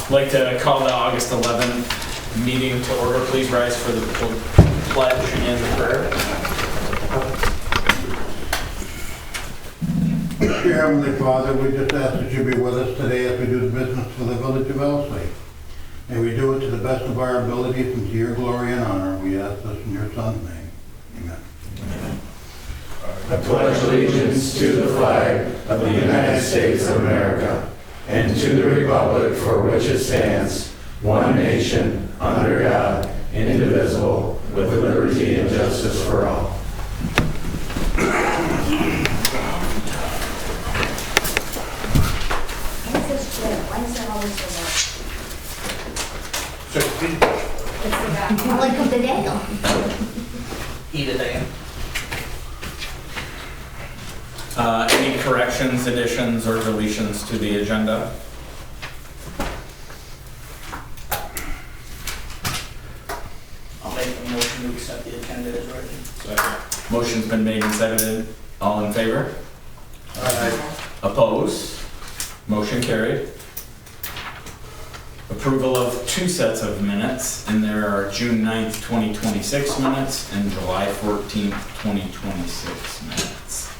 I'd like to call the August 11th meeting to order. Please rise for the pledge and the prayer. Dear Heavenly Father, we just ask that you be with us today as we do the business for the Village of Elsie. May we do it to the best of our abilities and to your glory and honor. We ask this in your Son's name. Amen. I pledge allegiance to the flag of the United States of America and to the republic for which it stands, one nation, under God, indivisible, with liberty and justice for all. Why is that always so low? Welcome to Daniel. Eat it, Dan. Any corrections, additions, or deletions to the agenda? I'll make a motion to accept the agenda as written. Second. Motion's been made and seconded. All in favor? Aye. Opposed? Motion carried. Approval of two sets of minutes, and there are June 9th, 2026 minutes and July 14th, 2026 minutes.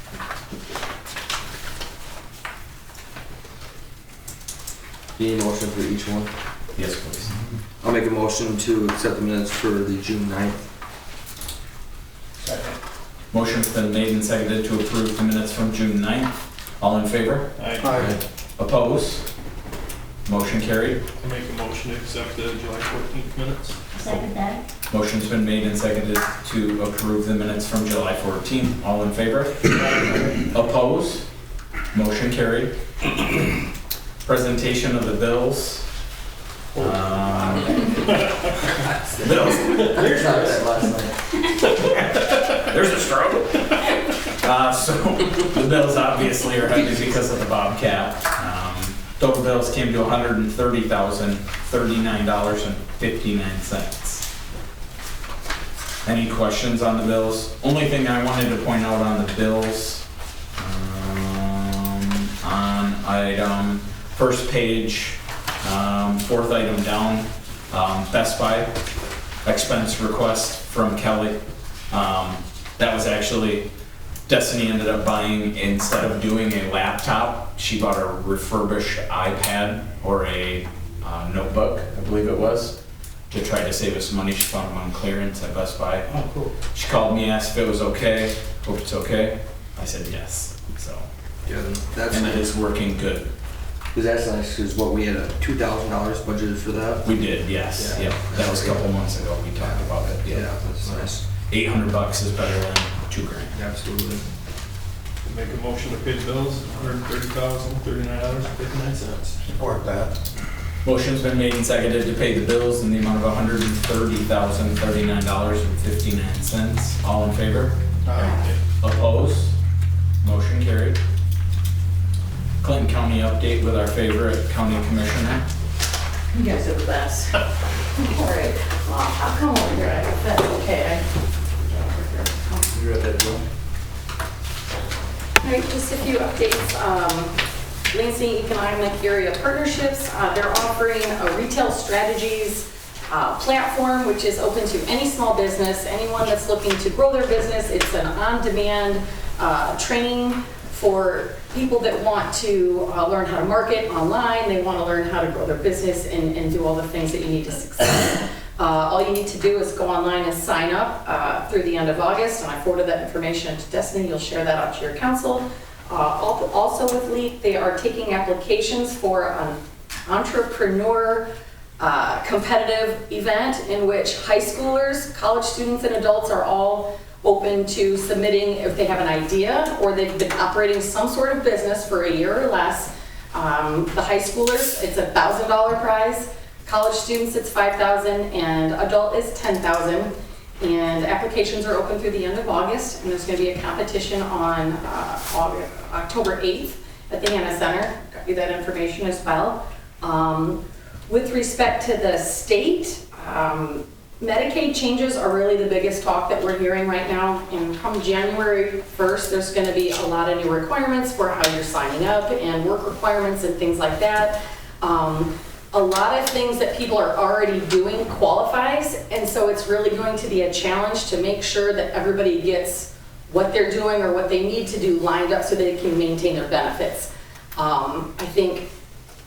Need a motion for each one? Yes, please. I'll make a motion to accept the minutes for the June 9th. Second. Motion's been made and seconded to approve the minutes from June 9th. All in favor? Aye. Opposed? Motion carried. I make a motion to accept the July 14th minutes. Second that. Motion's been made and seconded to approve the minutes from July 14th. All in favor? Opposed? Motion carried. Presentation of the bills. Bills. There's not that last night. There's a stroke. So the bills obviously are heavy because of the Bobcat. Total bills came to $130,039.59. Any questions on the bills? Only thing I wanted to point out on the bills, on item, first page, fourth item down, Best Buy expense request from Kelly. That was actually, Destiny ended up buying, instead of doing a laptop, she bought a refurbished iPad or a notebook, I believe it was, to try to save us some money. She found them on clearance at Best Buy. Oh, cool. She called me, asked if it was okay. Hope it's okay. I said yes. So, Yeah, that's and it nice. is working good. Because that's nice, because what, we had a $2,000 budgeted for that? We did, yes. Yeah. Yep. That was a couple months ago. We talked about it. Yeah, Yep. that's nice. $800 is better than $2,000. Absolutely. Make a motion to pay the bills, $130,039.59. Support that. Motion's been made and seconded to pay the bills in the amount of $130,039.59. All in favor? Aye. Opposed? Motion carried. Clinton County update with our favorite county commissioner. You guys are the best. All right, I'll come over here, if that's okay. You read that, Joe? All right, just a few updates. Lansing Economic Area Partnerships, they're offering a retail strategies platform, which is open to any small business, anyone that's looking to grow their business. It's an on-demand training for people that want to learn how to market online. They want to learn how to grow their business and do all the things that you need to succeed. All you need to do is go online and sign up through the end of August, and I forwarded that information to Destiny. You'll share that out to your council. Also with LEAP, they are taking applications for an entrepreneur competitive event in which high schoolers, college students, and adults are all open to submitting if they have an idea or they've been operating some sort of business for a year or less. The high schoolers, it's a $1,000 prize. College students, it's $5,000, and adult is $10,000. And applications are open through the end of August, and there's going to be a competition on October 8th at the Hannah Center. Got you that information as well. With respect to the state, Medicaid changes are really the biggest talk that we're hearing right now. And come January 1st, there's going to be a lot of new requirements for how you're signing up and work requirements and things like that. a lot of things that people are already doing qualifies, and so it's really going to be a challenge to make sure that everybody gets what they're doing or what they need to do lined up so they can maintain their benefits. I think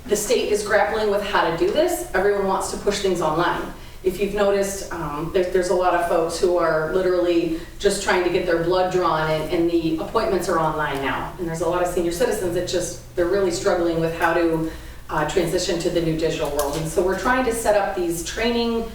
the state is grappling with how to do this. Everyone wants to push things online. If you've noticed, there's a lot of folks who are literally just trying to get their blood drawn, and the appointments are online now. And there's a lot of senior citizens that they're really struggling with how to transition to the new digital world. And so we're trying to set up these training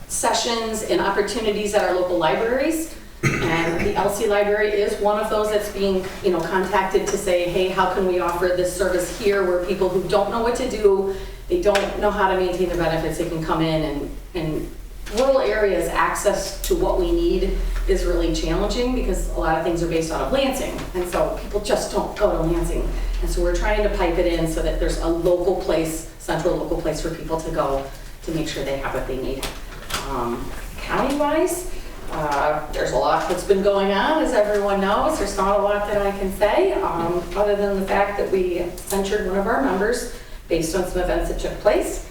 sessions and opportunities at our local libraries. And the Elsie Library is one of those that's being, contacted to say, hey, how can we offer this service here where people who don't know what to do, they don't know how to maintain their benefits, they can come in, and rural areas access to what we need is really challenging because a lot of things are based out of Lansing, and so people just don't go to Lansing. And so we're trying to pipe it in so that there's a local place, central local place for people to go to make sure they have what they need. County-wise, there's a lot that's been going on, as everyone knows. There's not a lot that I can say, other than the fact that we censured one of our members based on some events that took place.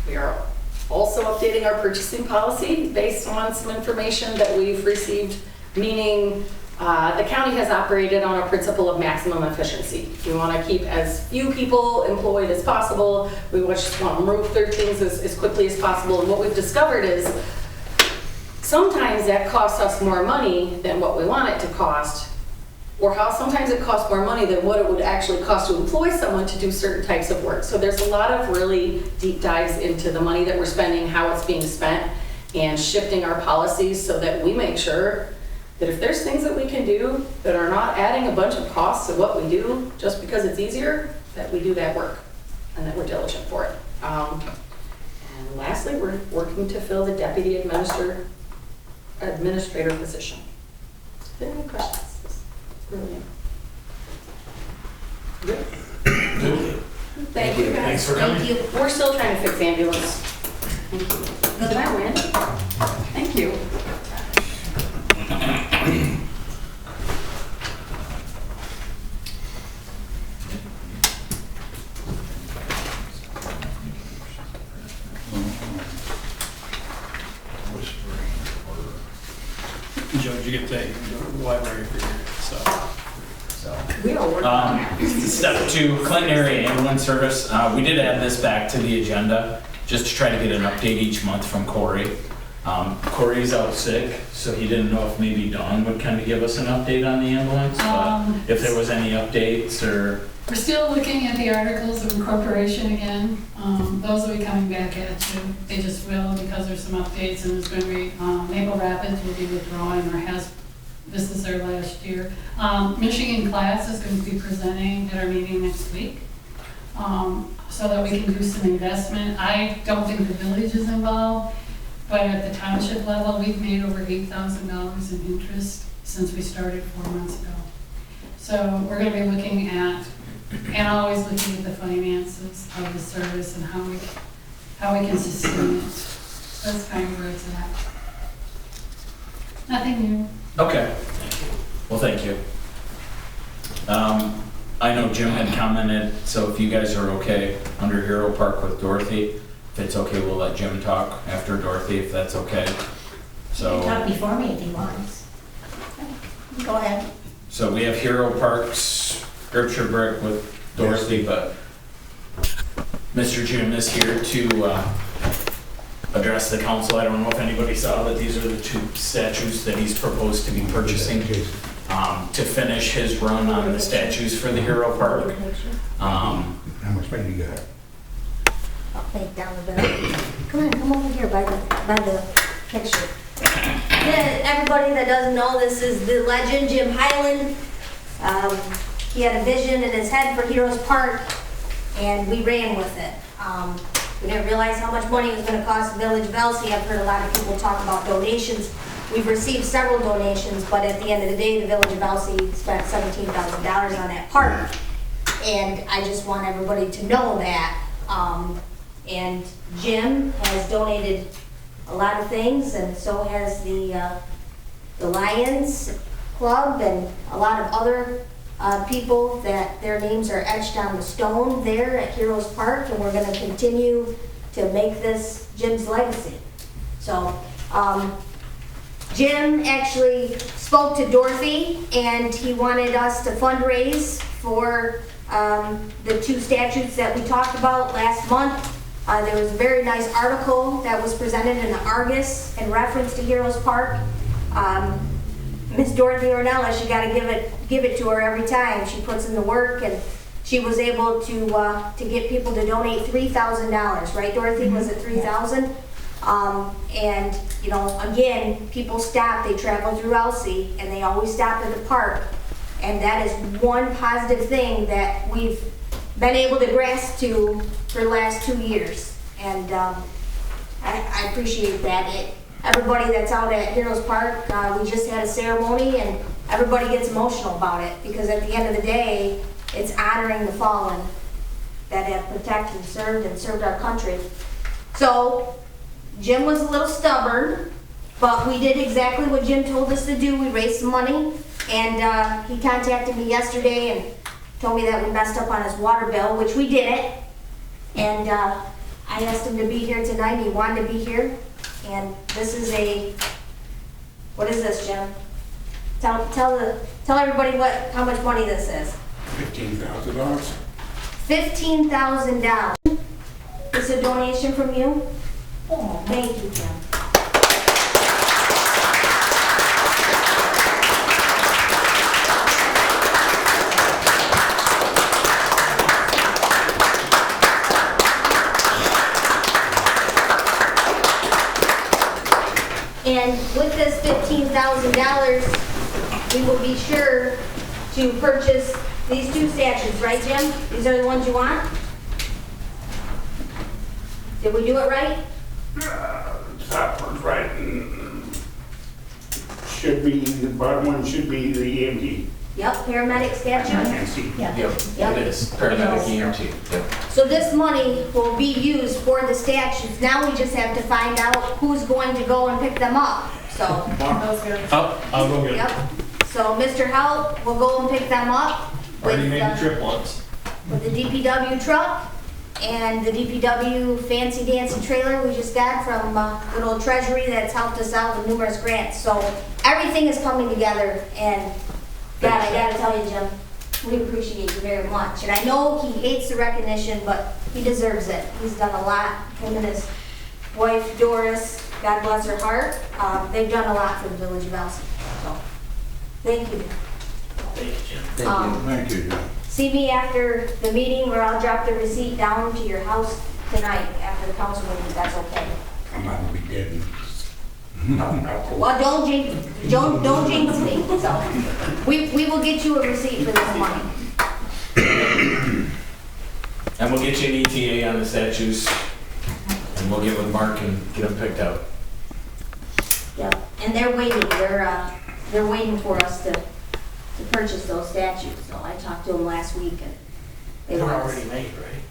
We are also updating our purchasing policy based on some information that we've received, meaning the county has operated on a principle of maximum efficiency. We want to keep as few people employed as possible. We just want to move through things as quickly as possible. And what we've discovered is sometimes that costs us more money than what we want it to cost, or how sometimes it costs more money than what it would actually cost to employ someone to do certain types of work. So there's a lot of really deep dives into the money that we're spending, how it's being spent, and shifting our policies so that we make sure that if there's things that we can do that are not adding a bunch of costs to what we do just because it's easier, that we do that work and that we're diligent for it. And lastly, we're working to fill the deputy administrator position. Any questions? Brilliant. Good. Thank you, guys. Thanks for coming. Thank you. We're still trying to fix ambulance. Thank you. Did I win? Thank you. Joe, did you get that library for your stuff? We are working on that. Step 2, Clinton Area Ambulance Service. We did add this back to the agenda just to try to get an update each month from Corey. Corey's out sick, so he didn't know if maybe Dawn would kind of give us an update on the ambulance, but if there was any updates or... We're still looking at the articles of incorporation again. Those will be coming back at you. They just will, because there's some updates, and there's going to be Maple Rapids will be withdrawing, or this is their last year. Michigan class is going to be presenting at our meeting next week, so that we can do some investment. I don't think the village is involved, but at the township level, we've made over $8,000 in interest since we started 4 months ago. So we're going to be looking at, and always looking at the finances of the service and how we can sustain it. So that's kind of where it's at. Nothing new. Okay. Well, thank you. I know Jim had commented, so if you guys are okay under Hero Park with Dorothy, if it's okay, we'll let Jim talk after Dorothy, if that's okay. So. You can talk before me if he wants. Go ahead. So we have Hero Park's scripture brick with Dorothy, but Mr. Jim is here to address the council. I don't know if anybody saw that these are the 2 statues that he's proposed to be purchasing to finish his run on the statues for the Hero Park. How much money you got? I'll take down the bed. Come over here by the picture. Yeah, everybody that doesn't know, this is the legend, Jim Highland. He had a vision in his head for Heroes Park, and we ran with it. We didn't realize how much money it was going to cost the Village of Elsie. I've heard a lot of people talk about donations. We've received several donations, but at the end of the day, the Village of Elsie spent $17,000 on that park. And I just want everybody to know that. And Jim has donated a lot of things, and so has the Lions Club and a lot of other people that their names are etched on the stone there at Heroes Park, and we're going to continue to make this Jim's legacy. So, Jim actually spoke to Dorothy, and he wanted us to fundraise for the 2 statutes that we talked about last month. There was a very nice article that was presented in the Argus in reference to Heroes Park. Miss Dorothy Ornelas, you gotta give it to her every time. She puts in the work, and she was able to get people to donate $3,000, right, Dorothy? Was it 3,000? And, you know, again, people stop, they travel through Elsie, and they always stop at the park. And that is one positive thing that we've been able to grasp to for the last 2 years. And I appreciate that. Everybody that's out at Heroes Park, we just had a ceremony, and everybody gets emotional about it, because at the end of the day, it's honoring the fallen that have protected and served our country. So, Jim was a little stubborn, but we did exactly what Jim told us to do. We raised some money, and he contacted me yesterday and told me that we messed up on his water bill, which we didn't. And I asked him to be here tonight. He wanted to be here. And this is what is this, Jim? Tell everybody how much money this is. $15,000. $15,000. It's a donation from you? Oh, thank you, Jim. And with this $15,000, we will be sure to purchase these 2 statues, right, Jim? These are the ones you want? Did we do it right? Top one's right. Should be, the bottom one should be the EMT. Yep, paramedic I statue. can't see. Yep, Yep. it is. Paramedic EMT. Yep. So this money will be used for the statues. Now we just have to find out who's going to go and pick them up. So, I'll go get it. yep. So Mr. Hout will go and pick them up with Already made the trip once. the DPW truck and the DPW fancy dancy trailer we just got from good old Treasury that's helped us out with numerous grants. So everything is coming together, and God, I gotta tell you, Jim, we appreciate you very much. And I know he hates the recognition, but he deserves it. He's done a lot. Him and his wife, Doris, God bless her heart, they've done a lot for the Village of Elsie. So, thank you. Thank you, Jim. Thank you. Thank you, John. See me after the meeting, where I'll drop the receipt down to your house tonight after the council meeting, if that's okay. I'm not gonna be dead. Well, don't jinx me. So, we will get you a receipt for this money. And we'll get you an ETA on the statues, and we'll get with Mark and get them picked out. Yep, and they're waiting. They're waiting for us to purchase those statues. So I talked to them last week, and they They're want us. already made, right?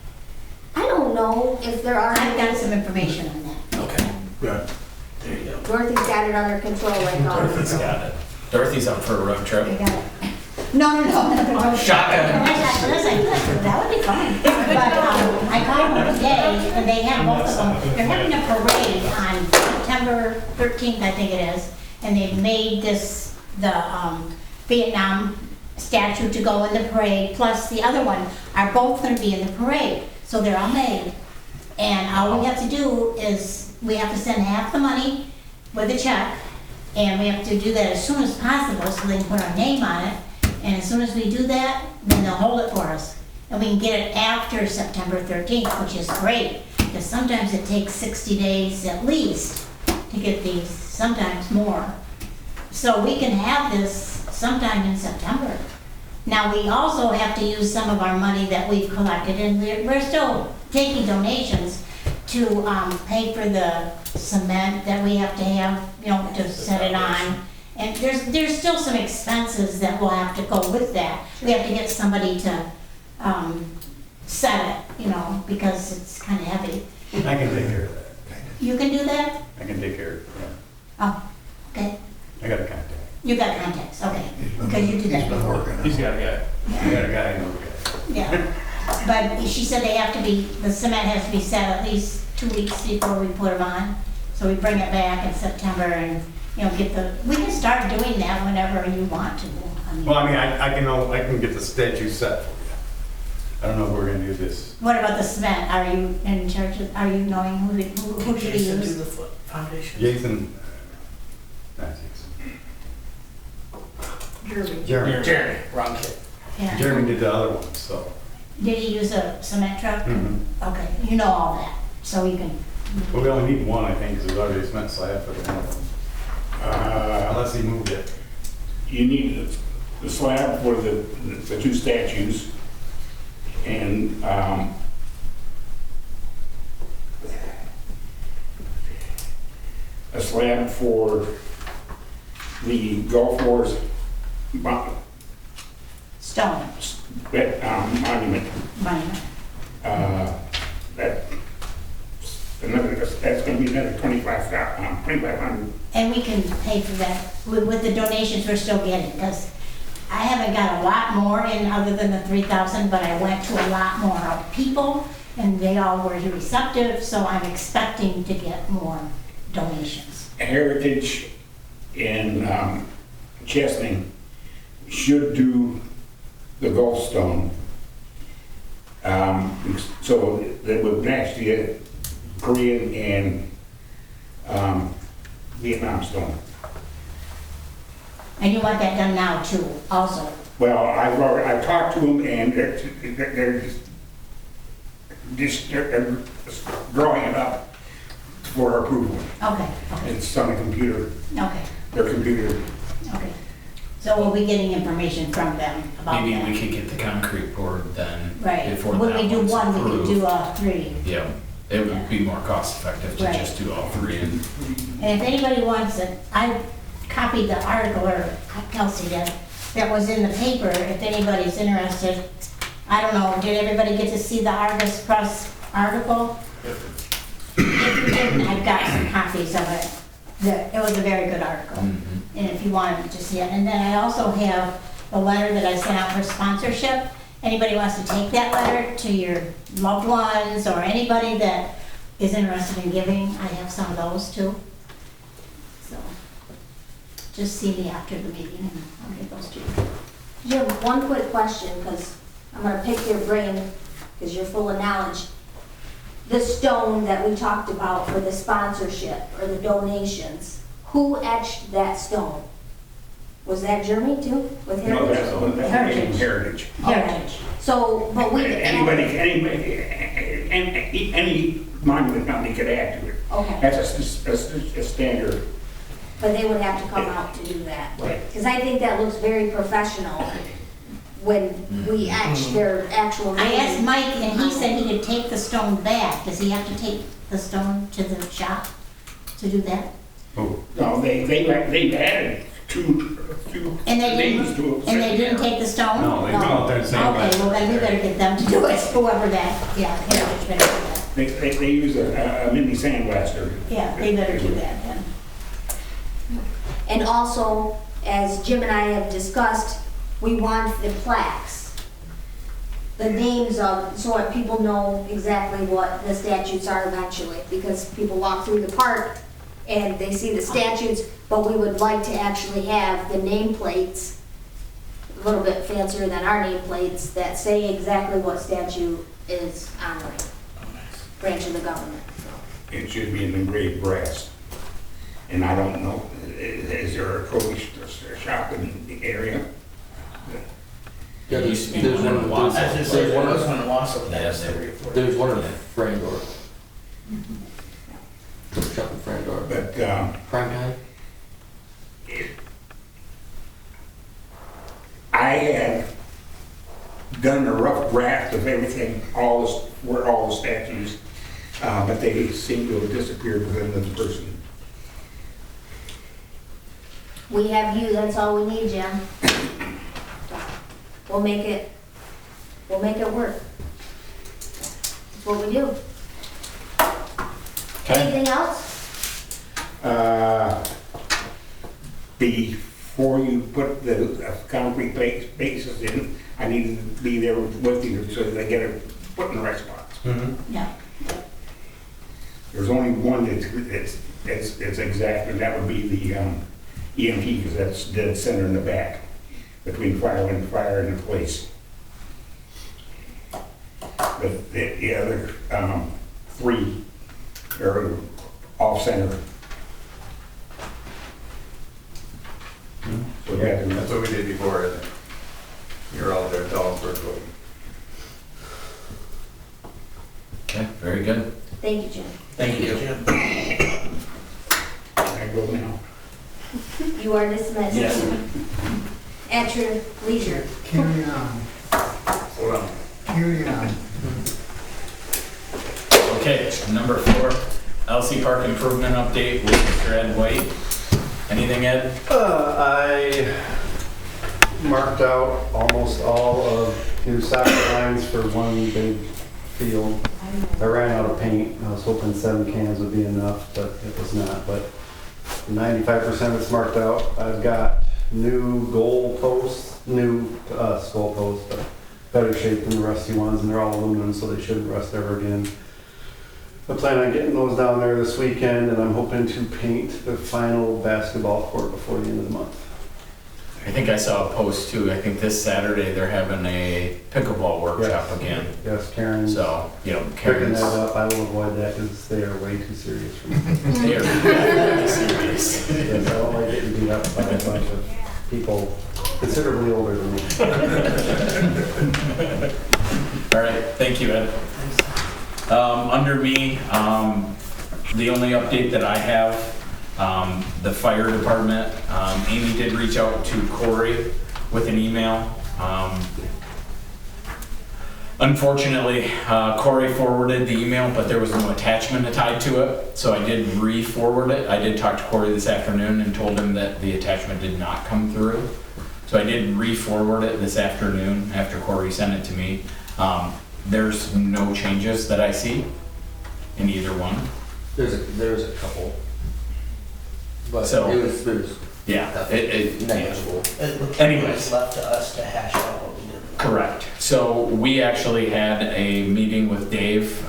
I don't know if there are. I've got some information on that. Okay. Good. There you go. Dorothy's got it under control right now. Dorothy's got it. Dorothy's up for a road trip. You got it. No. Shotgun. Listen, that would be fine. But I called them today, and they have both of them. They're having a parade on September 13th, I think it is, and they've made this, the Vietnam statue to go in the parade, plus the other one are both going to be in the parade. So they're all made. And all we have to do is, we have to send half the money with a check, and we have to do that as soon as possible so they can put our name on it. And as soon as we do that, then they'll hold it for us. And we can get it after September 13th, which is great, because sometimes it takes 60 days at least to get these, sometimes more. So we can have this sometime in September. Now, we also have to use some of our money that we've collected, and we're still taking donations to pay for the cement that we have to have, you know, to set it on. And there's still some expenses that will have to go with that. We have to get somebody to set it, you know, because it's kind of heavy. I can take care of that. You can do that? I can take care of it, yeah. Oh, okay. I got a contact. You got contacts, okay, because you did that He's been before. working on He's it. got a guy. You got a guy I know. Yeah, but she said they have to be, the cement has to be set at least 2 weeks before we put them on. So we bring it back in September and, you know, we can start doing that whenever you want to. Well, I mean, I can get the statute set for you. I don't know if we're gonna do this. What about the cement? Are you in charge of, are you knowing who Did should we Jason do use? the foot foundation? Jason. Not Jason. Jeremy, wrong kid. Yeah. Jeremy did the other one, so. Did he use a cement truck? Mhm. Okay, you know all that, so you can, Well, we only need one, I think, because there's already a cement slab for the one of them. Unless he moved it. You need the slab for the two statues, and a slab for the golf course stone, monument. monument. That's gonna be another 2,500. And we can pay for that with the donations we're still getting, because I haven't got a lot more in other than the 3,000, but I went to a lot more people and they all were receptive, so I'm expecting to get more donations. Heritage in Chesney should do the Goldstone. So that would match the Korean and Vietnam stone. And you want that done now too, also? Well, I've talked to them, and they're drawing it up for approval. Okay, okay, It's on a computer, okay, their computer. okay. So we'll be getting information from them about Maybe that. we could get the concrete poured then. Right, Before when that we do one's one, we could approved. do all three. Yeah, it Yeah. would be more cost effective to Right. just do all three and And if anybody wants it, I copied the article, or Kelsey did, that was in the paper, if anybody's interested. I don't know, did everybody get to see the Argus Press article? If you didn't, I've got some copies of it. It was a very good article, and if you wanted to see it. And then I also have the letter that I sent out for sponsorship. Anybody wants to take that letter to your loved ones, or anybody that is interested in giving, I have some of those too. So, just see me after the meeting and I'll get those to you. Jim, one quick question, because I'm gonna pick your brain, because you're full of knowledge. The stone that we talked about for the sponsorship or the donations, who etched that stone? Was that Jeremy too, with No, Heritage? that's Heritage. Heritage. So, but we. Anybody, any monument company could add to it. Okay, That's a standard. but they would have to come out to do that. Right. Because I think that looks very professional when we etch their actual I asked name. Mike and he said he could take the stone back. Does he have to take the stone to the shop to do that? Oh, No, they've added two And they names to didn't, it. and they didn't take the stone? no, they come out there and say. Okay, well then we better get them to do it, whoever that, yeah, Heritage better do that. They use a mini sandblaster. Yeah, they better do that then. And also, as Jim and I have discussed, we want the plaques. The names of, so that people know exactly what the statutes are eventually, because people walk through the park and they see the statutes, but we would like to actually have the nameplates, a little bit fancier than our nameplates, that say exactly what statute is honoring, branch of the government. It should be in engraved brass. And I don't know, is there a Kobe shop in the area? Yeah, It used to be there's one in one, Wausau. As I said, there was one in Wausau that has every report. there's one in Frandor. Shop in Frandor. But Prime guy? I had done a rough draft of everything, where all the statues, but they seem to have disappeared within this person. We have you, that's all we need, Jim. We'll make it work. That's what we do. Anything else? The before you put the concrete bases in, I need to be there with you so that they get it put in the right spots. Yeah. There's only one that's exact, and that would be the EMP, because that's dead center in the back, between fire and the police. But the other three are off center. So Yeah, that's what we did before, isn't it? You're out there telling for it. Okay, very good. Thank you, Jim. Thank you, Jim. I go now. You are dismissed. Yes. At your leisure. Carry on, Hold on. carry on. Okay, number 4, Elsie Park improvement update with Mr. Ed White. Anything, Ed? I marked out almost all of new soccer lines for one big field. I ran out of paint. I was hoping 7 cans would be enough, but it was not. But 95% it's marked out. I've got new goal posts, new skull posts, but better shape than the rusty ones, and they're all aluminum, so they shouldn't rust ever again. I plan on getting those down there this weekend, and I'm hoping to paint the final basketball court before the end of the month. I think I saw a post too. I think this Saturday they're having a pickleball workshop again. Yes, Karen. So, Picking Karen's. that up, I will avoid that because they are way too serious for me. They are very serious. Yes, I don't like getting beat up by a bunch of people considerably older than me. All right, thank you, Ed. Under me, the only update that I have, the fire department, Amy did reach out to Corey with an email. Unfortunately, Corey forwarded the email, but there was no attachment tied to it, so I did re-forward it. I did talk to Corey this afternoon and told him that the attachment did not come through. So I did re-forward it this afternoon after Corey sent it to me. There's no changes that I see in either one. There's a couple. But So- it was Yeah, negligible. It looks like Anyways. it's left to us to hash out what we did. correct. So we actually had a meeting with Dave.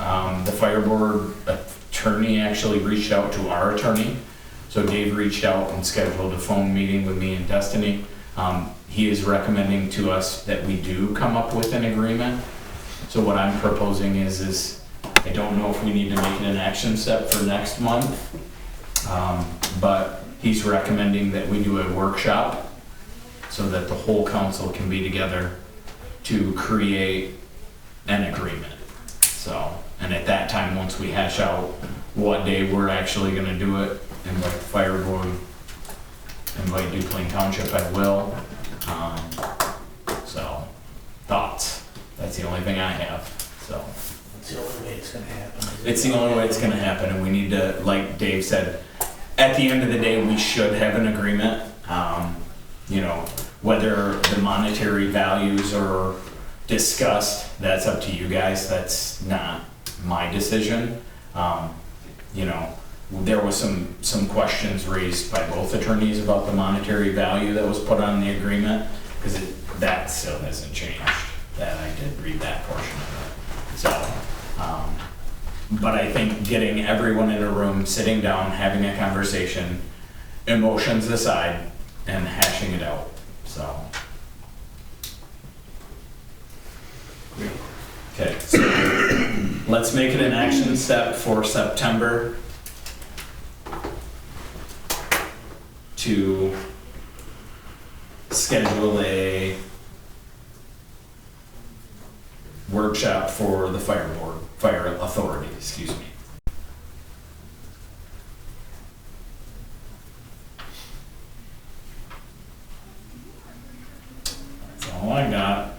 The fire board attorney actually reached out to our attorney. So Dave reached out and scheduled a phone meeting with me and Destiny. He is recommending to us that we do come up with an agreement. So what I'm proposing is I don't know if we need to make it an action step for next month, but he's recommending that we do a workshop so that the whole council can be together to create an agreement. So, and at that time, once we hash out what day we're actually gonna do it, invite the fire board, invite Duplain Township, I will. So, thoughts? That's the only thing I have, so. It's the only way it's gonna happen. It's the only way it's gonna happen, and we need to, like Dave said, at the end of the day, we should have an agreement. Whether the monetary values are discussed, that's up to you guys, that's not my decision. There was some questions raised by both attorneys about the monetary value that was put on the agreement, because that still hasn't changed. That I did read that portion of it. So, but I think getting everyone in a room, sitting down, having a conversation, emotions aside, and hashing it out, so. Okay, so let's make it an action step for September to schedule a workshop for the fire authority, excuse me. That's all I got.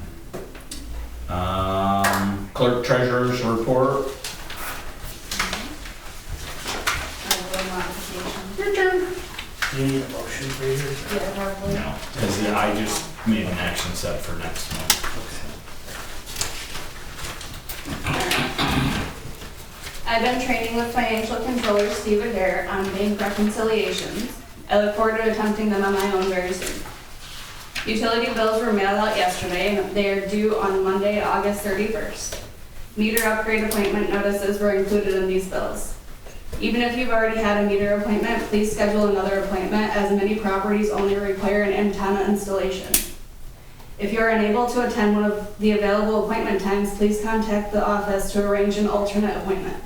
Clerk treasurer's report. Your turn. Do you need a motion for yours? Yeah, probably. No, because I just made an action set for next month. I've been training with financial controller Steve Adair on bank reconciliations. I look forward to attempting them on my own very soon. Utility bills were mailed out yesterday and they are due on Monday, August 31st. Meter upgrade appointment notices were included in these bills. Even if you've already had a meter appointment, please schedule another appointment as many properties only require an antenna installation. If you are unable to attend one of the available appointment times, please contact the office to arrange an alternate appointment.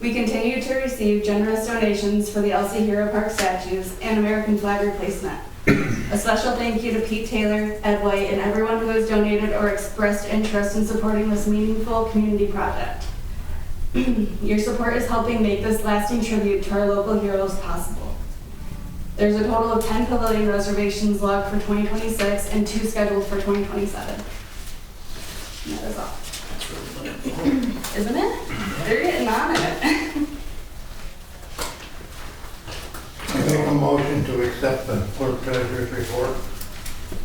We continue to receive generous donations for the Elsie Hero Park statues and American flag replacement. A special thank you to Pete Taylor, Ed White, and everyone who has donated or expressed interest in supporting this meaningful community project. Your support is helping make this lasting tribute to our local heroes possible. There's a total of 10 pavilion reservations logged for 2026 and 2 scheduled for 2027. And that is all. That's really good. Isn't it? They're getting on it. I make a motion to accept the clerk treasurer's report.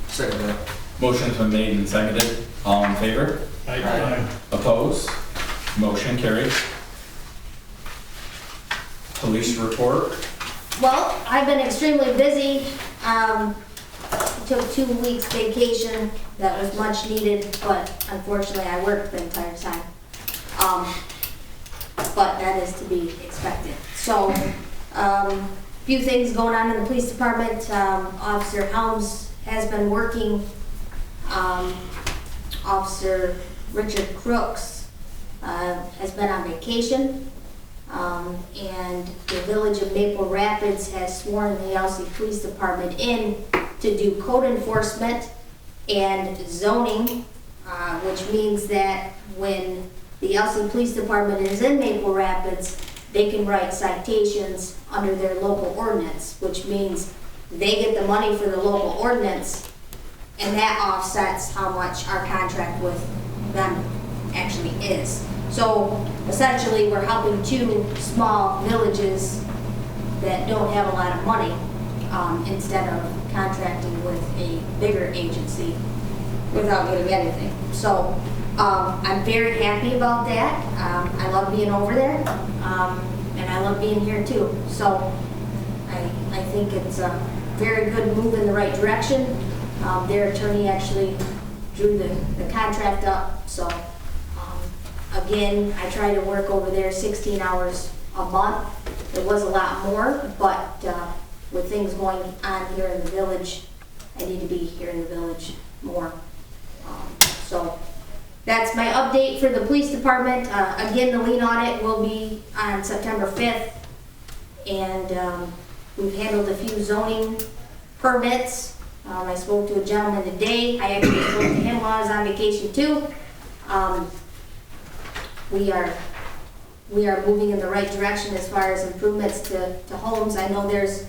Second that. Motion's been made and seconded. All in favor? Aye. Opposed? Motion carried. Police report. Well, I've been extremely busy. Took 2 weeks vacation. That was much needed, but unfortunately I worked the entire time. But that is to be expected. So, few things going on in the police department. Officer Helms has been working. Officer Richard Crooks has been on vacation. And the Village of Maple Rapids has sworn the Elsie Police Department in to do code enforcement and zoning, which means that when the Elsie Police Department is in Maple Rapids, they can write citations under their local ordinance, which means they get the money for the local ordinance, and that offsets how much our contract with them actually is. So essentially, we're helping 2 small villages that don't have a lot of money instead of contracting with a bigger agency without getting anything. So I'm very happy about that. I love being over there, and I love being here too. So I think it's a very good move in the right direction. Their attorney actually drew the contract up. So again, I try to work over there 16 hours a month. It was a lot more, but with things going on here in the village, I need to be here in the village more. So that's my update for the police department. Again, the lien audit will be on September 5th, and we've handled a few zoning permits. I spoke to a gentleman today. I actually spoke to him while I was on vacation too. We are moving in the right direction as far as improvements to homes. I know there's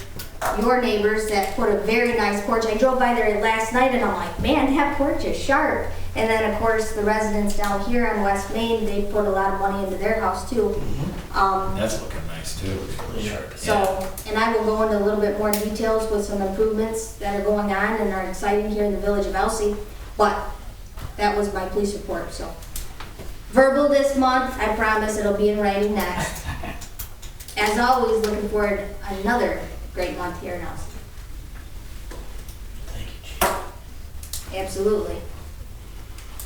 your neighbors that put a very nice porch. I drove by there last night and I'm like, man, that porch is sharp. And then of course the residents down here on West Main, they put a lot of money into their house too. That's looking nice too. So, and I will go into a little bit more details with some improvements that are going on and are exciting here in the Village of Elsie. But that was my police report, so. Verbal this month, I promise it'll be in writing next. As always, looking forward to another great month here in Elsie. Thank you, Chief. Absolutely.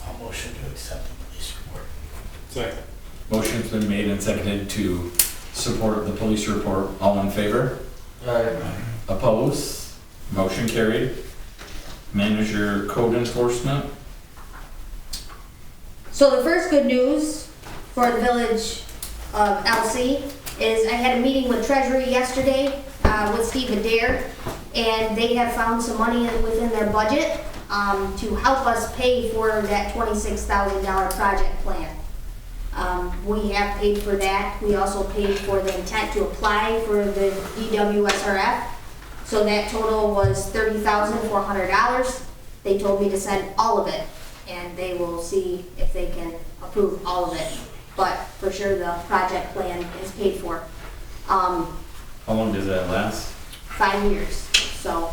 I'll motion to accept the police report. Second. Motion's been made and seconded to support the police report. All in favor? Opposed? Motion carried. Manager code enforcement. So the first good news for the Village of Elsie is I had a meeting with Treasury yesterday with Steve Adair, and they have found some money within their budget to help us pay for that $26,000 project plan. We have paid for that. We also paid for the intent to apply for the DWSRF. So that total was $30,400. They told me to send all of it, and they will see if they can approve all of it. But for sure, the project plan is paid for. How long does that last? 5 years. So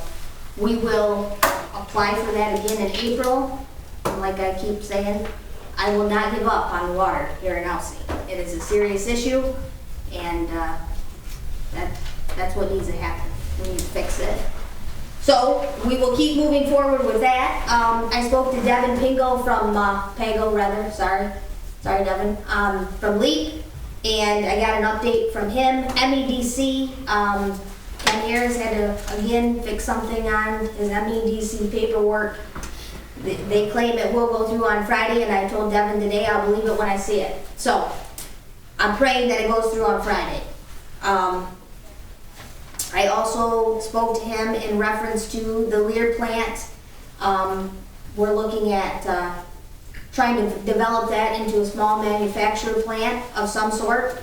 we will apply for that again in April. And like I keep saying, I will not give up on water here in Elsie. It is a serious issue, and That's what needs to happen. We need to fix it. So we will keep moving forward with that. I spoke to Devin Pingo from, Pago rather, sorry Devin, from LEAP, and I got an update from him. MEDC, Ken Harris had to again fix something on his MEDC paperwork. They claim it will go through on Friday, and I told Devin today I'll believe it when I see it. So I'm praying that it goes through on Friday. I also spoke to him in reference to the Lear plant. We're looking at trying to develop that into a small manufacturer plant of some sort.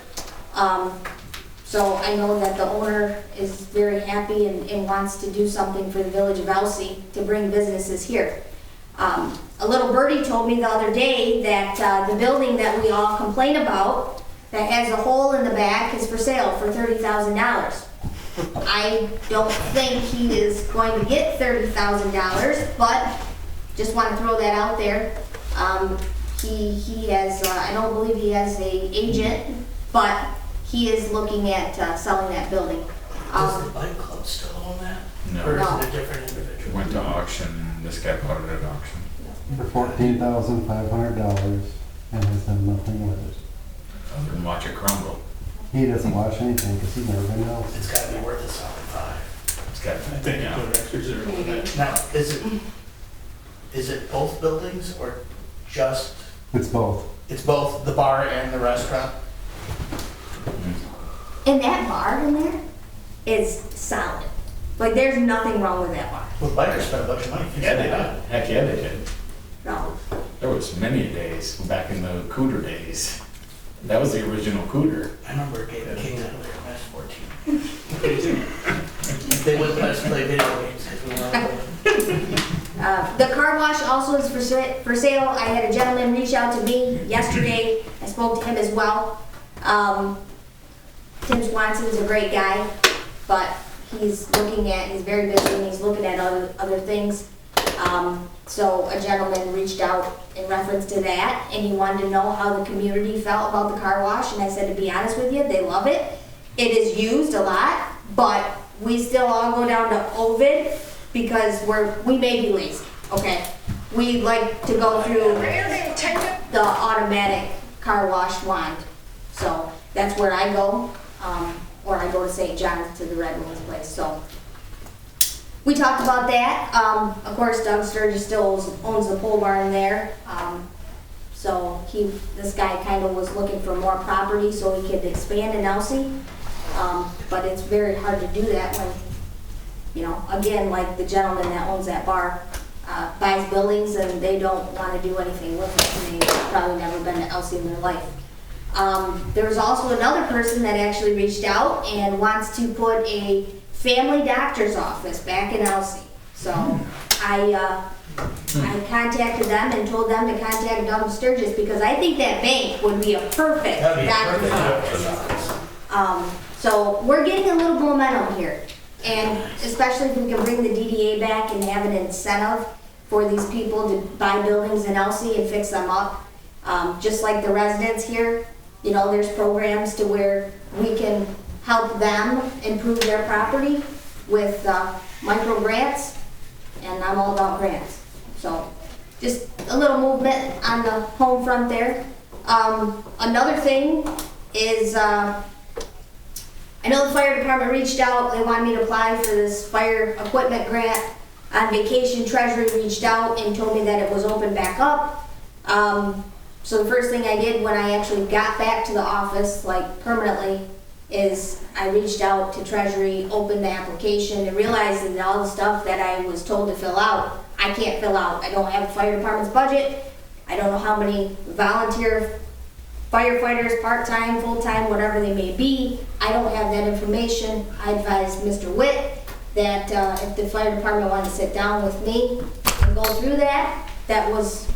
So I know that the owner is very happy and wants to do something for the Village of Elsie to bring businesses here. A little birdie told me the other day that the building that we all complain about that has a hole in the back is for sale for $30,000. I don't think he is going to get $30,000, but just want to throw that out there. He has, I don't believe he has an agent, but he is looking at selling that building. Does the bike club still own that? No. Or is No. it a different individual? Went to auction, this guy bought it at auction. For $14,500 and has done nothing with it. Other than watch it crumble. He doesn't watch anything because he's never been else. It's gotta be worth a solid $5. It's got, I think yeah. you put extra zero on that. Now, is it both buildings or just, It's both. it's both the bar and the restaurant? And that bar in there is solid. Like, there's nothing wrong with that bar. Well, bikers spent a bunch of money fixing Yeah, they it up. did. Heck yeah, they did. No. There was many days back in the Cooter days. That was the original Cooter. I remember Gabe King out there at MS-14. Me too. They wouldn't let us play video games because we weren't. The car wash also is for sale. I had a gentleman reach out to me yesterday. I spoke to him as well. Tim Swanson's a great guy, but he's very busy and he's looking at other things. So a gentleman reached out in reference to that, and he wanted to know how the community felt about the car wash, and I said, to be honest with you, they love it. It is used a lot, but we still all go down to Ovid because we may be lazy, okay? We like to go through the automatic car wash wand. So that's where I go, or I go to St. John's to the Red Wings place, so. We talked about that. Of course, Doug Sturgis still owns the pole barn there. So this guy kind of was looking for more property so he could expand in Elsie. But it's very hard to do that when, again, like the gentleman that owns that bar buys buildings and they don't want to do anything with it. And they've probably never been to Elsie in their life. There's also another person that actually reached out and wants to put a family doctor's office back in Elsie. So I contacted them and told them to contact Doug Sturgis because I think that bank would be a perfect doctor's office. So we're getting a little momentum here. And especially if we can bring the DDA back and have an incentive for these people to buy buildings in Elsie and fix them up. Just like the residents here, there's programs to where we can help them improve their property with micro grants, and I'm all about grants. So just a little movement on the home front there. Another thing is, I know the fire department reached out. They wanted me to apply for this fire equipment grant. On vacation, Treasury reached out and told me that it was open back up. So the first thing I did when I actually got back to the office, like permanently, is I reached out to Treasury, opened the application, and realized that all the stuff that I was told to fill out, I can't fill out. I don't have the fire department's budget. I don't know how many volunteer firefighters, part-time, full-time, whatever they may be. I don't have that information. I advised Mr. Witt that if the fire department wanted to sit down with me and go through that, that was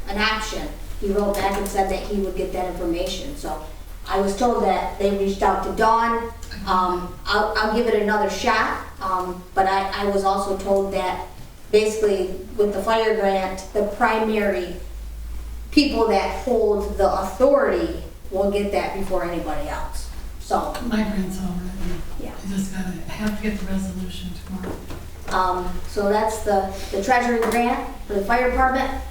an option. He wrote back and said that he would get that information. So I was told that they reached out to Dawn. I'll give it another shot, but I was also told that basically with the fire grant, the primary people that hold the authority will get that before anybody else. So, My grant's all written. yeah. I just have to get the resolution tomorrow. So that's the treasury grant for the fire department.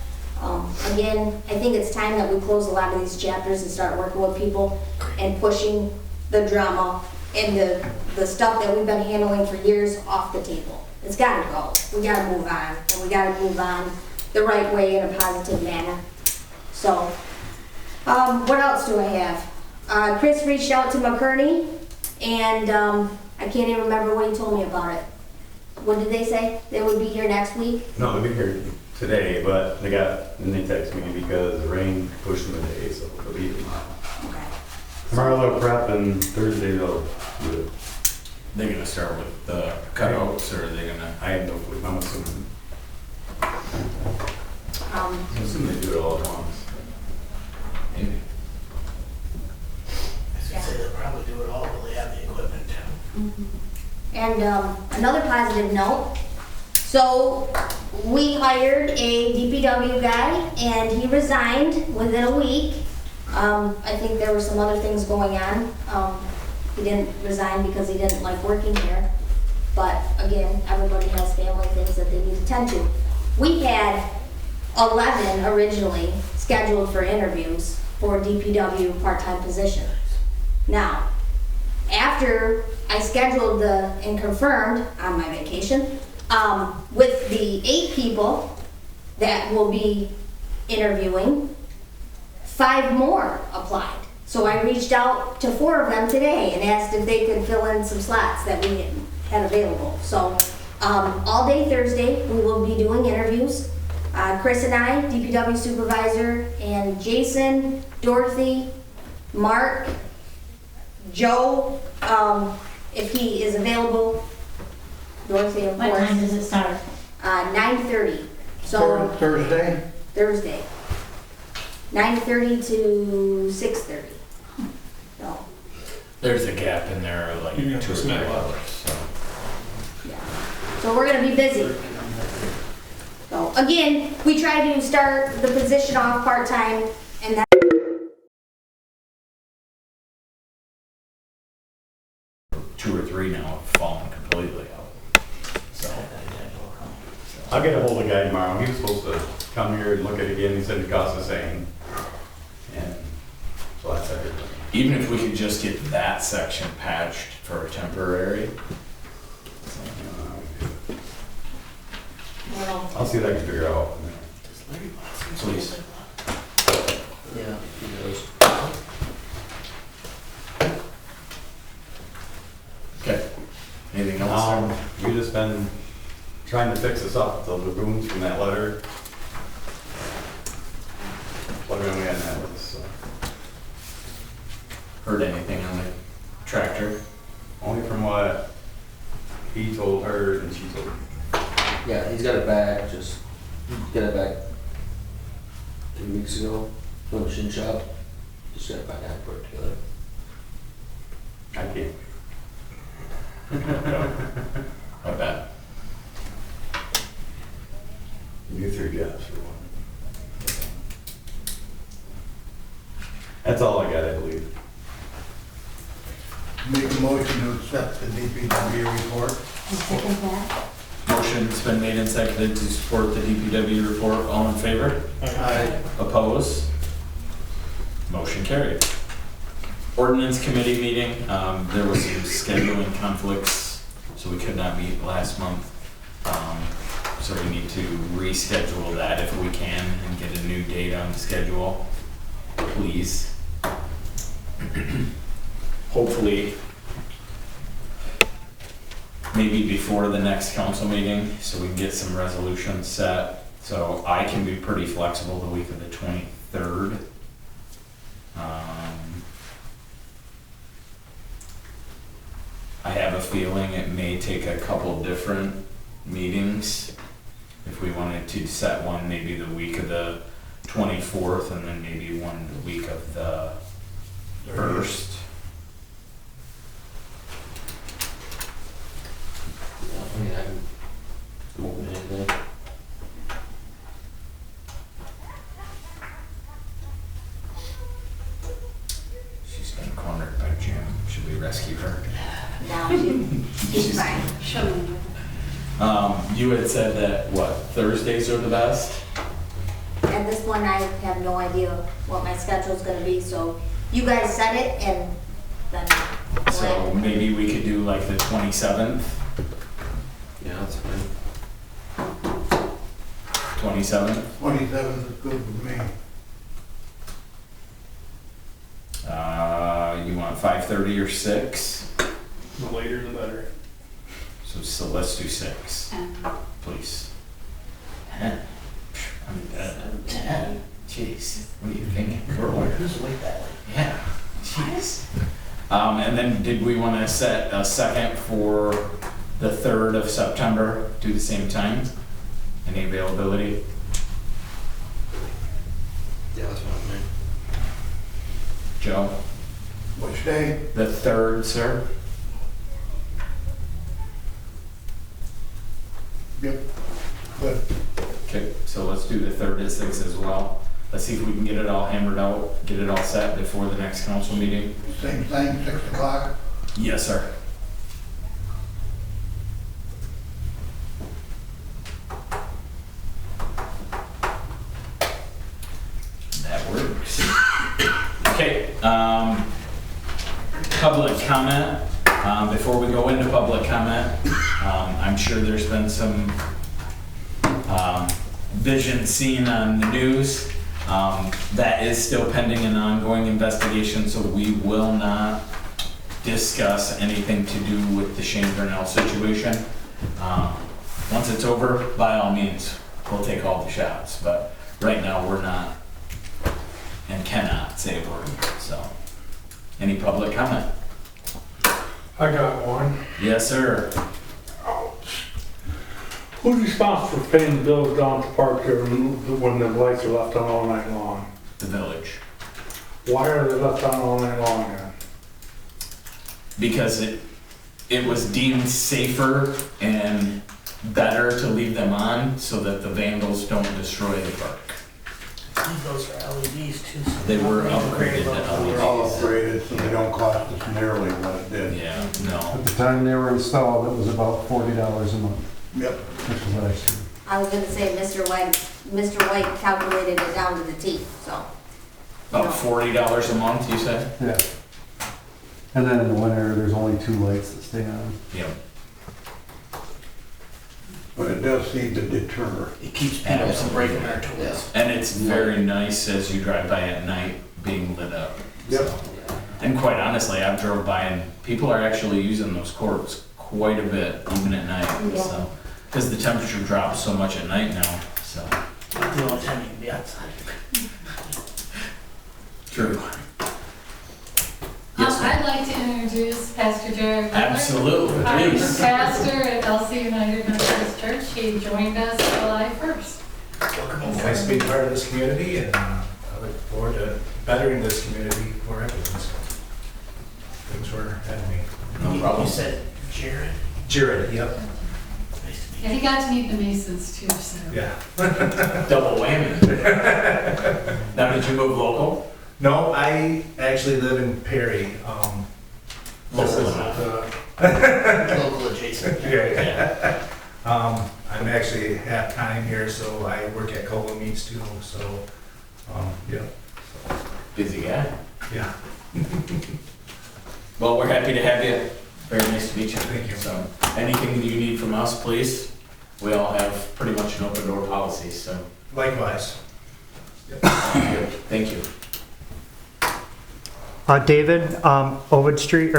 Again, I think it's time that we close a lot of these chapters and start working with people and pushing the drama and the stuff that we've been handling for years off the table. It's gotta go. We gotta move on, and we gotta move on the right way in a positive manner. So, what else do I have? Chris reached out to McCurney, and I can't even remember what he told me about it. What did they say? They would be here next week? No, they'll be here today, but they texted me because the rain pushed them a day, so they'll be here tomorrow. Okay. Tomorrow they'll prep and Thursday they'll do it. They're gonna start with the cutouts, or are they gonna? I have no clue, I'm assuming. Um, I'm assuming they do it all at once. Maybe. I was gonna say they'll probably do it all, but they have the equipment too. And another positive note, so we hired a DPW guy and he resigned within a week. I think there were some other things going on. He didn't resign because he didn't like working here. But again, everybody has family things that they need to tend to. We had 11 originally scheduled for interviews for DPW part-time position. Now, after I scheduled and confirmed on my vacation, with the 8 people that will be interviewing, 5 more applied. So I reached out to 4 of them today and asked if they could fill in some slots that we had available. So all day Thursday, we will be doing interviews. Chris and I, DPW supervisor, and Jason, Dorothy, Mark, Joe, if he is available. Dorothy, of course. What time does it start? 9:30. So Thursday? Thursday. 9:30 to 6:30. So, There's a gap in there of like 2 or 3 hours. So. yeah. So we're gonna be busy. So again, we try to start the position off part-time, and that 2 or 3 now have fallen completely out. So. I'll get a hold of the guy tomorrow. He was supposed to come here and look at it again. He said it cost the same. And so that's everything. Even if we could just get that section patched for a temporary. well, I'll see what I can figure out. Please. Yeah, he knows. Okay. Anything else? We've just been trying to fix this up, the lagoons from that letter. What are we at now with this? Heard anything on the tractor? Only from what he told her and she told me. Yeah, he's got it back, just got it back 2 weeks ago from the machine shop. Just got it back and put it together. I can't. I bet. You do 3 jobs for one. That's all I got, I believe. Make a motion to accept the DPW report. I second that. Motion's been made and seconded to support the DPW report. All in favor? Aye. Opposed? Motion carried. Ordinance committee meeting, there was some scheduling conflicts, so we could not meet last month. So we need to reschedule that if we can and get a new date on the schedule, please. Hopefully, maybe before the next council meeting, so we can get some resolutions set. So I can be pretty flexible the week of the 23rd. I have a feeling it may take a couple different meetings. If we wanted to set one maybe the week of the 24th and then maybe one the week of the 1st. I mean, I'm open to anything. She's been cornered by Jim. Should we rescue her. No, she's fine. You had said that, what, Thursdays are the best? At this point, I have no idea what my schedule's gonna be, so you guys set it and then. So maybe we could do like the 27th? Yeah, that's fine. 27th? 27th is good with me. You want 5:30 or 6? The later the better. So let's do 6, please. 10. I'm dead. 10. Jeez, what are you thinking? Who's awake that late? Yeah, jeez. And then did we want to set a second for the 3rd of September, do the same time? Any availability? Yeah, that's fine, man. Joe? Which day? The 3rd, sir? Yep. Good. Okay, so let's do the 3rd at 6 as well. Let's see if we can get it all hammered out, get it all set before the next council meeting. Same thing, 6 o'clock. Yes, sir. That works. Okay, public comment. Before we go into public comment, I'm sure there's been some vision seen on the news. That is still pending an ongoing investigation, so we will not discuss anything to do with the Shane Burnell situation. Once it's over, by all means, we'll take all the shots, but right now we're not and cannot say a word, so. Any public comment? I got one. Yes, sir. Who's responsible for paying the bills down at the park there when the lights are left on all night long? The village. Why are they left on all night long then? Because it was deemed safer and better to leave them on so that the vandals don't destroy the park. Those are LEDs too. So They were upgraded to They're all upgraded, so they don't cost us nearly what it did. Yeah, no. At the time they were installed, it was about $40 a month, Yep. which is what I see. I was gonna say Mr. White calculated it down to the T, so. About $40 a month, you said? Yeah. And then in the winter, there's only 2 lights that stay on. Yep. But it does seem to deter. it keeps people from breaking their toys. And it's very nice as you drive by at night being lit up. Yep. And quite honestly, I've drove by and people are actually using those courts quite a bit, even at night, Yeah. so. Because the temperature drops so much at night now, so. The only time you can be outside. True. Yes, ma'am. I'd like to introduce Pastor Jared. Absolutely, I'm the please. pastor at Elsie United Methodist Church. He joined us July 1st. Welcome Nice to be part of this community, and I look forward to bettering this community for everyone. So, thanks for having me. No problem. You said Jared. Jared, yep. Nice to meet And he got to meet the Masons too, so. Yeah. Double whammy. Now, did you move local? No, I actually live in Perry. This Local is, enough. Local adjacent. yeah. I'm actually half-time here, so I work at Cola Meats too, so, yeah. So, Busy guy. yeah. Well, we're happy to have you. Very nice to meet you. Thank you. So, anything that you need from us, please. We all have pretty much an open door policy, so. Likewise. Thank you. David, Ovid Street,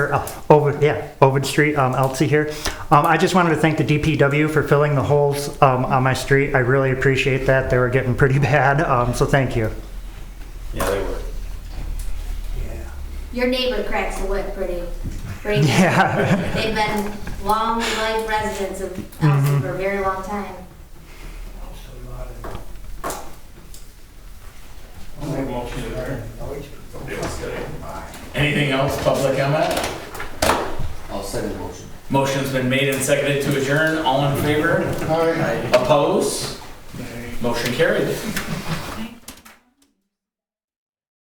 Ovid Street, Elsie here. I just wanted to thank the DPW for filling the holes on my street. I really appreciate that. They were getting pretty bad, so thank you. Yeah, they were. Your neighbor cracks the whip pretty good. Yeah. They've been long life residents of Elsie for a very long time. Anything else, public comment? I'll second the motion. Motion's been made and seconded to adjourn. All in favor? All right. Oppose? Motion carried.